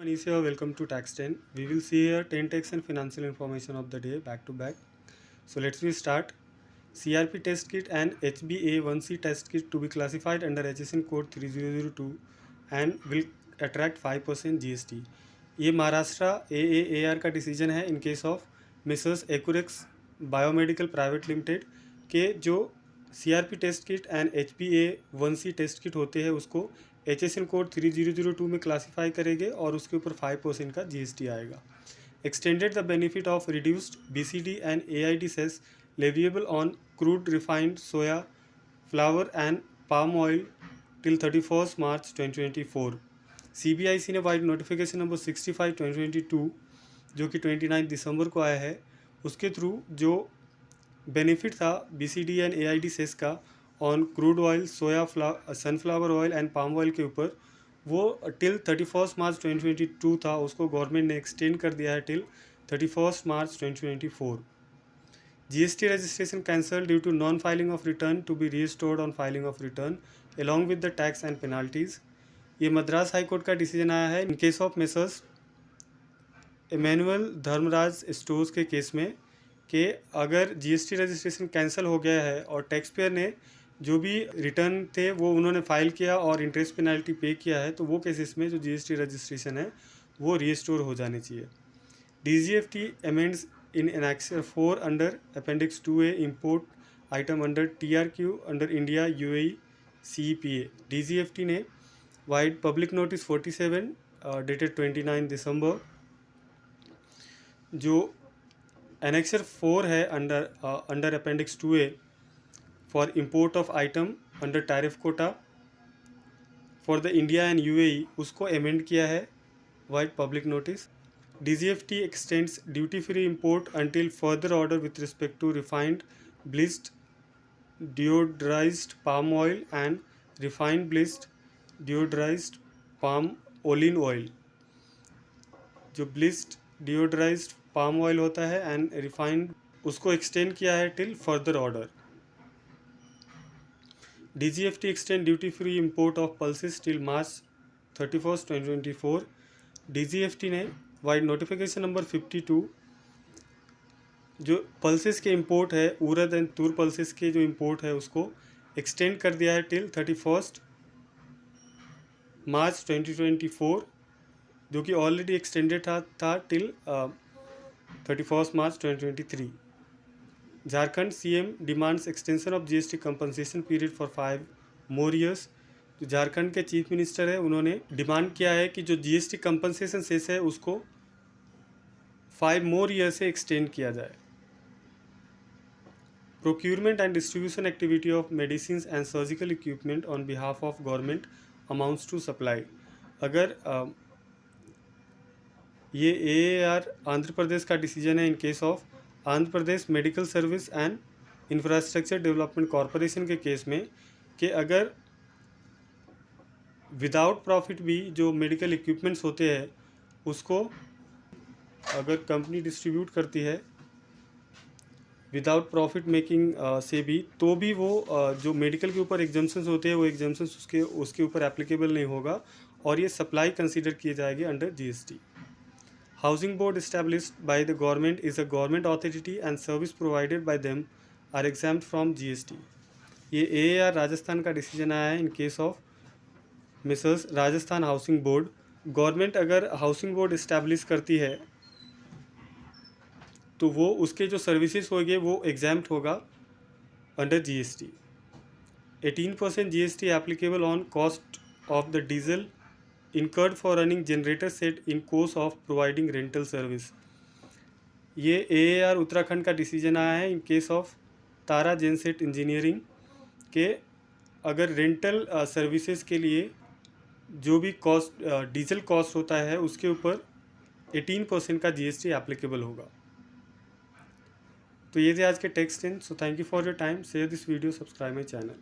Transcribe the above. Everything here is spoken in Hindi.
Manisha, welcome to Tax 10. We will see here 10 tax and financial information of the day back to back. So let's we start. CRP test kit and HbA1c test kit to be classified under HSN code 3002 and will attract 5% GST. ये महाराष्ट्र AAAR का डिसीजन है in case of Mrs Accurex biomedical private limited के जो CRP test kit and HbA1c test kit होते हैं उसको HSN कोड 3002 में क्लासीफाई करेंगे और उसके ऊपर 5% का GST आएगा. Extended the benefit of reduced BCD and AID cess leviable on crude refined soya, flour and palm oil till 31st March 2024. CBIC ने वाइड नोटिफिकेशन नंबर 65 2022 जो कि 29 दिसंबर को आया है उसके थ्रू जो बेनिफिट था BCD एंड AID सेस का on crude oil, sunflower oil and palm oil के ऊपर वो टिल 31 मार्च 2022 था, उसको गवर्नमेंट ने एक्सटेंड कर दिया है till 31 March 2024. GST registration cancelled due to non-filing of return to be restored on filing of return along with the tax and penalties. ये मद्रास हाई कोर्ट का डिसीजन आया है in case of messrs Emmanuel Dharmaraj stores के केस में कि अगर GST रजिस्ट्रेशन कैंसिल हो गया है और टैक्स पेयर ने जो भी रिटर्न थे वो उन्होंने फाइल किया और इंटरेस्ट पेनल्टी पे किया है तो वो केसेस में जो GST रजिस्ट्रेशन है वो रीस्टोर हो जाने चाहिए. DGFT amends in annexure 4 under appendix 2A import item under TRQ under India UAE CEPA. DGFT ने vide public notice 47 dated 29 December जो एनेक्सर 4 है under appendix 2A for import of item under tariff quota for the India and UAE उसको अमेंड किया है vide public notice. DGFT extends duty free import until further order with respect to refined bleached deodorized palm oil and refined bleached deodorized palm olive oil. जो bleached deodorized palm oil होता है and refined उसको extend किया है till further order. DGFT extend duty free import of pulses till March 31st 2024. DGFT ने वाइड नोटिफिकेशन नंबर 52 जो पल्सेस के इंपोर्ट है उरद एंड तूर पल्सेस के जो इंपोर्ट है उसको एक्सटेंड कर दिया है टिल 31 मार्च 2024 जो कि ऑलरेडी एक्सटेंडेड था till 31 March 2023. Jharkhand CM demands extension of GST compensation period for 5 more years. जो झारखंड के चीफ मिनिस्टर है उन्होंने डिमांड किया है कि जो GST कंपनसेशन सेस है उसको 5 मोर ईयर से एक्सटेंड किया जाए. Procurement and distribution activity of medicine and surgical equipment on behalf of government amounts to supply. अगर ये AAR आंध्र प्रदेश का डिसीजन है in case of Andhra Pradesh medical service and infrastructure development corporation के केस में कि अगर विदाउट प्रॉफिट भी जो मेडिकल इक्विपमेंट्स होते हैं उसको अगर कंपनी डिस्ट्रीब्यूट करती है विदाउट प्रॉफिट मेकिंग से भी तो भी वो जो मेडिकल के ऊपर एग्जाम्पशंस होते हैं वो एग्जाम्पशंस उसके ऊपर एप्लीकेबल नहीं होगा और ये सप्लाई कंसीडर किए जाएंगे under GST. Housing board established by the government is a government authority and service provided by them are exempt from GST. ये AAR राजस्थान का डिसीजन आया है in case of Mrs Rajasthan housing board. Government अगर हाउसिंग बोर्ड इस्टेब्लिश करती है तो वो उसके जो सर्विसेज होंगे वो एग्जाम्प्ट होगा under GST. 18% GST applicable on cost of the diesel incurred for running generator set in course of providing rental service. ये AAR उत्तराखंड का डिसीजन आया है in case of Tara genset engineering के अगर रेंटल सर्विसेज के लिए जो भी कॉस्ट डीजल कॉस्ट होता है उसके ऊपर 18% का GST एप्लीकेबल होगा. तो ये थे आज के text in. So thank you for your time. Share this video, subscribe my channel.